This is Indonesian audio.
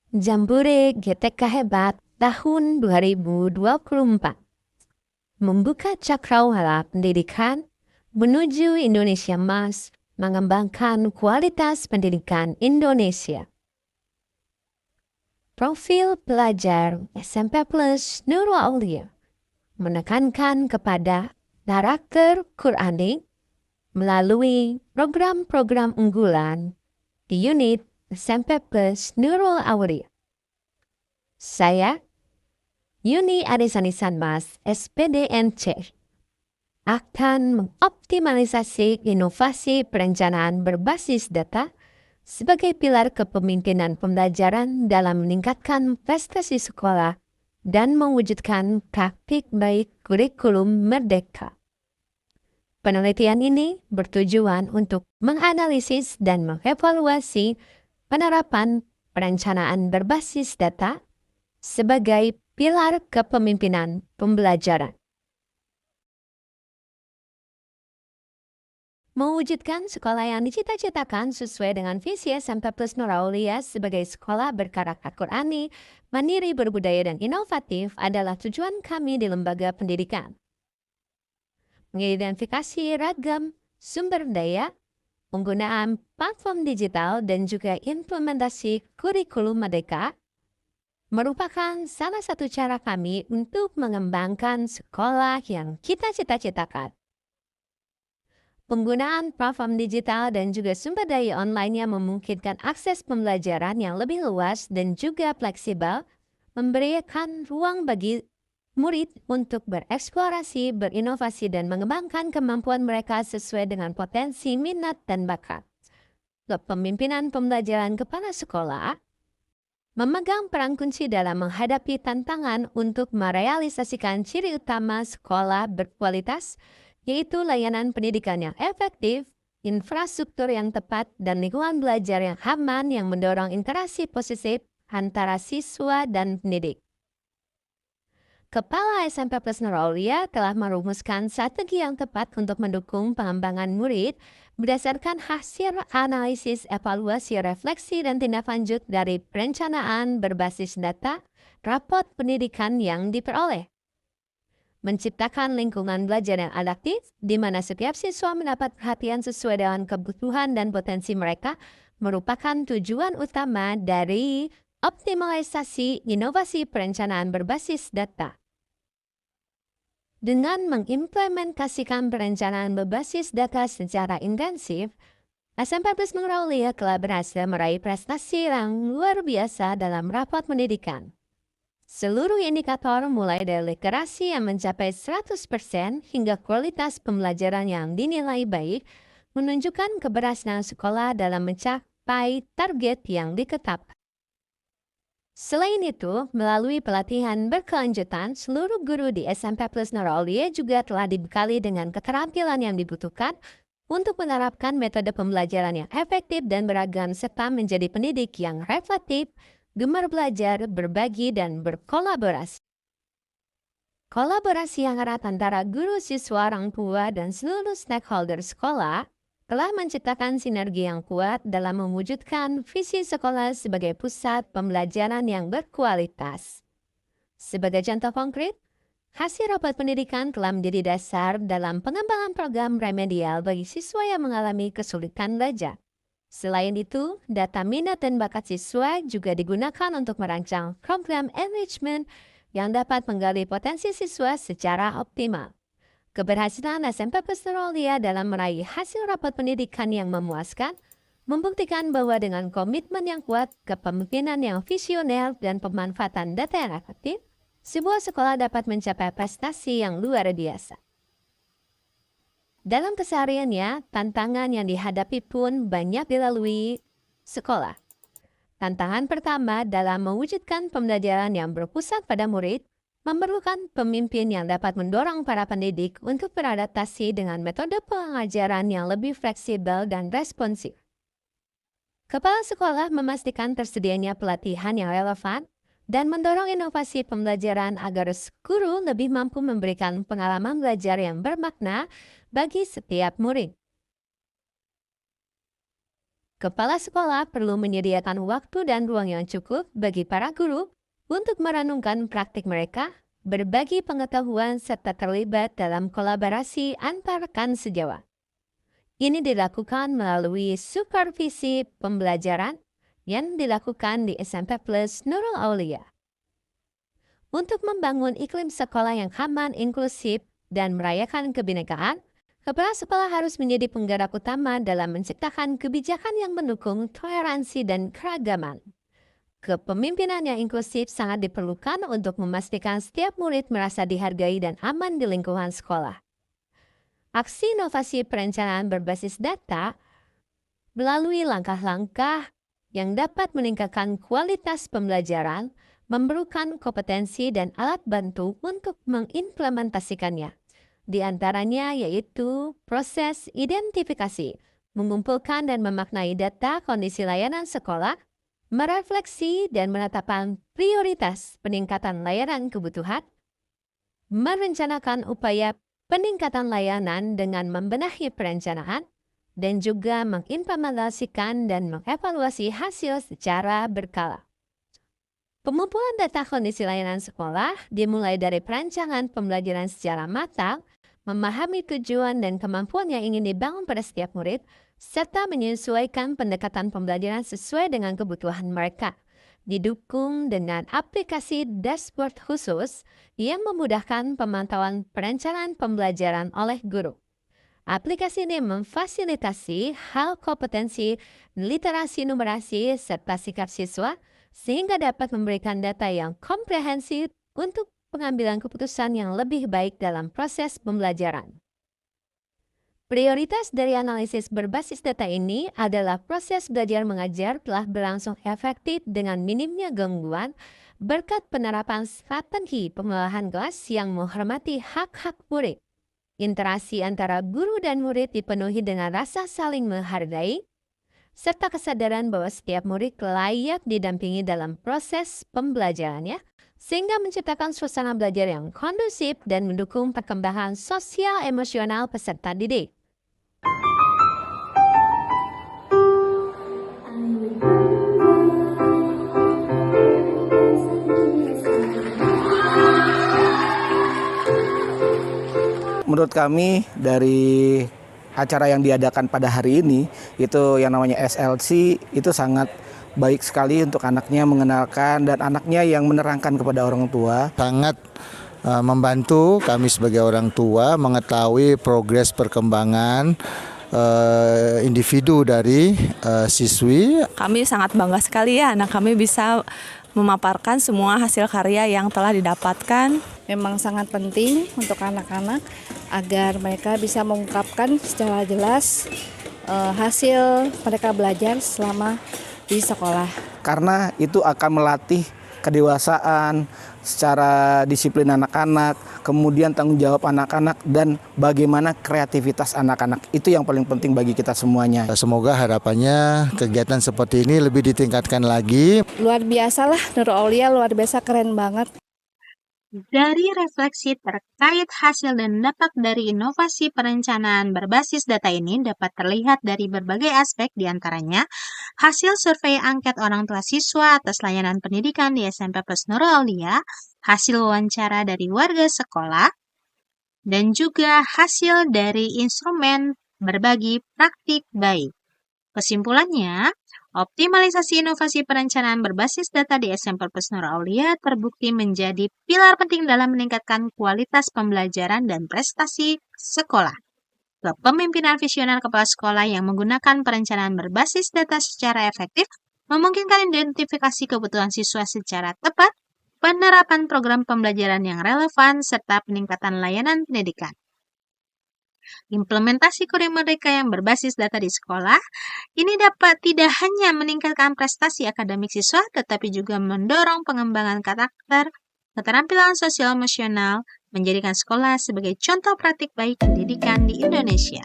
Jambore GTK Hebat tahun 2024 membuka cakrawala pendidikan menuju Indonesia Emas, mengembangkan kualitas pendidikan Indonesia. Profil pelajar SMP Plus Nurul Aulia menekankan kepada karakter Qurani melalui program-program unggulan di unit SMP Plus Nurul Aulia. Saya, Yuni Arisanisan Mas, SPDNC, akan mengoptimalisasi inovasi perencanaan berbasis data sebagai pilar kepemimpinan pembelajaran dalam meningkatkan prestasi sekolah dan mewujudkan praktik baik kurikulum merdeka. Penelitian ini bertujuan untuk menganalisis dan mengevaluasi penerapan perencanaan berbasis data sebagai pilar kepemimpinan pembelajaran. Mewujudkan sekolah yang dicita-citakan sesuai dengan visi SMP Plus Nurul Aulia sebagai sekolah berkarakter Qurani, mandiri, berbudaya, dan inovatif adalah tujuan kami di lembaga pendidikan. Mengidentifikasi ragam sumber daya, penggunaan platform digital, dan juga implementasi kurikulum merdeka merupakan salah satu cara kami untuk mengembangkan sekolah yang kita cita-citakan. Penggunaan platform digital dan juga sumber daya online yang memungkinkan akses pembelajaran yang lebih luas dan juga fleksibel, memberikan ruang bagi murid untuk bereksplorasi, berinovasi, dan mengembangkan kemampuan mereka sesuai dengan potensi, minat, dan bakat. Kepemimpinan pembelajaran kepala sekolah memegang peran kunci dalam menghadapi tantangan untuk merealisasikan ciri utama sekolah berkualitas, yaitu layanan pendidikan yang efektif, infrastruktur yang tepat, dan lingkungan belajar yang aman yang mendorong interaksi positif antara siswa dan pendidik. Kepala SMP Plus Nurul Aulia telah merumuskan strategi yang tepat untuk mendukung pengembangan murid berdasarkan hasil analisis, evaluasi, refleksi, dan tindak lanjut dari perencanaan berbasis data, rapot pendidikan yang diperoleh. Menciptakan lingkungan belajar yang adaptif, di mana setiap siswa mendapat perhatian sesuai dengan kebutuhan dan potensi mereka, merupakan tujuan utama dari optimalisasi inovasi perencanaan berbasis data. Dengan mengimplementasikan perencanaan berbasis data secara intensif, SMP Plus Nurul Aulia telah berhasil meraih prestasi yang luar biasa dalam rapot pendidikan. Seluruh indikator mulai dari literasi yang mencapai 100% hingga kualitas pembelajaran yang dinilai baik menunjukkan keberhasilan sekolah dalam mencapai target yang ditetapkan. Selain itu, melalui pelatihan berkelanjutan, seluruh guru di SMP Plus Nurul Aulia juga telah dibekali dengan keterampilan yang dibutuhkan untuk menerapkan metode pembelajaran yang efektif dan beragam serta menjadi pendidik yang reflektif, gemar belajar, berbagi, dan berkolaborasi. Kolaborasi yang erat antara guru, siswa, orang tua, dan seluruh stakeholder sekolah telah menciptakan sinergi yang kuat dalam mewujudkan visi sekolah sebagai pusat pembelajaran yang berkualitas. Sebagai contoh konkret, hasil rapat pendidikan telah menjadi dasar dalam pengembangan program remedial bagi siswa yang mengalami kesulitan belajar. Selain itu, data minat dan bakat siswa juga digunakan untuk merancang program enrichment yang dapat menggali potensi siswa secara optimal. Keberhasilan SMP Plus Nurul Aulia dalam meraih hasil rapat pendidikan yang memuaskan membuktikan bahwa dengan komitmen yang kuat, kepemimpinan yang visioner, dan pemanfaatan data yang efektif, sebuah sekolah dapat mencapai prestasi yang luar biasa. Dalam kesehariannya, tantangan yang dihadapi pun banyak dilalui sekolah. Tantangan pertama dalam mewujudkan pembelajaran yang berpusat pada murid memerlukan pemimpin yang dapat mendorong para pendidik untuk beradaptasi dengan metode pengajaran yang lebih fleksibel dan responsif. Kepala sekolah memastikan tersedianya pelatihan yang relevan dan mendorong inovasi pembelajaran agar guru lebih mampu memberikan pengalaman belajar yang bermakna bagi setiap murid. Kepala sekolah perlu menyediakan waktu dan ruang yang cukup bagi para guru untuk merenungkan praktik mereka, berbagi pengetahuan, serta terlibat dalam kolaborasi antar rekan sejawat. Ini dilakukan melalui supervisi pembelajaran yang dilakukan di SMP Plus Nurul Aulia. Untuk membangun iklim sekolah yang aman, inklusif, dan merayakan kebinekaan, kepala sekolah harus menjadi penggerak utama dalam menciptakan kebijakan yang mendukung toleransi dan keragaman. Kepemimpinan yang inklusif sangat diperlukan untuk memastikan setiap murid merasa dihargai dan aman di lingkungan sekolah. Aksi inovasi perencanaan berbasis data melalui langkah-langkah yang dapat meningkatkan kualitas pembelajaran, memerlukan kompetensi dan alat bantu untuk mengimplementasikannya. Di antaranya yaitu proses identifikasi, mengumpulkan dan memaknai data kondisi layanan sekolah, merefleksi dan menetapkan prioritas peningkatan layanan kebutuhan, merencanakan upaya peningkatan layanan dengan membenahi perencanaan, dan juga mengimplementasikan dan mengevaluasi hasil secara berkala. Pengumpulan data kondisi layanan sekolah dimulai dari perancangan pembelajaran secara matang, memahami tujuan dan kemampuan yang ingin dibangun pada setiap murid, serta menyesuaikan pendekatan pembelajaran sesuai dengan kebutuhan mereka. Didukung dengan aplikasi dashboard khusus yang memudahkan pemantauan perencanaan pembelajaran oleh guru. Aplikasi ini memfasilitasi hal kompetensi, literasi numerasi, serta sikap siswa, sehingga dapat memberikan data yang komprehensif untuk pengambilan keputusan yang lebih baik dalam proses pembelajaran. Prioritas dari analisis berbasis data ini adalah proses belajar mengajar telah berlangsung efektif dengan minimnya gangguan berkat penerapan strategi pengolahan kelas yang menghormati hak-hak murid. Interaksi antara guru dan murid dipenuhi dengan rasa saling menghargai, serta kesadaran bahwa setiap murid layak didampingi dalam proses pembelajarannya, sehingga menciptakan suasana belajar yang kondusif dan mendukung perkembangan sosial emosional peserta didik. Menurut kami dari acara yang diadakan pada hari ini, itu yang namanya SLC, itu sangat baik sekali untuk anaknya mengenalkan dan anaknya yang menerangkan kepada orang tua. Sangat membantu kami sebagai orang tua mengetahui progres perkembangan individu dari siswi. Kami sangat bangga sekali ya anak kami bisa memaparkan semua hasil karya yang telah didapatkan. Memang sangat penting untuk anak-anak agar mereka bisa mengungkapkan secara jelas hasil mereka belajar selama di sekolah. Karena itu akan melatih kedewasaan, secara disiplin anak-anak, kemudian tanggung jawab anak-anak, dan bagaimana kreativitas anak-anak. Itu yang paling penting bagi kita semuanya. Semoga harapannya kegiatan seperti ini lebih ditingkatkan lagi. Luar biasa lah, Nurul Aulia luar biasa, keren banget. Dari refleksi terkait hasil dan dampak dari inovasi perencanaan berbasis data ini dapat terlihat dari berbagai aspek, diantaranya hasil survei angket orang tua siswa atas layanan pendidikan di SMP Plus Nurul Aulia, hasil wawancara dari warga sekolah, dan juga hasil dari instrumen berbagi praktik baik. Kesimpulannya, optimalisasi inovasi perencanaan berbasis data di SMP Plus Nurul Aulia terbukti menjadi pilar penting dalam meningkatkan kualitas pembelajaran dan prestasi sekolah. Kepemimpinan visioner kepala sekolah yang menggunakan perencanaan berbasis data secara efektif memungkinkan identifikasi kebutuhan siswa secara tepat, penerapan program pembelajaran yang relevan, serta peningkatan layanan pendidikan. Implementasi kurikulum mereka yang berbasis data di sekolah ini dapat tidak hanya meningkatkan prestasi akademik siswa, tetapi juga mendorong pengembangan karakter, keterampilan sosial emosional, menjadikan sekolah sebagai contoh praktik baik pendidikan di Indonesia.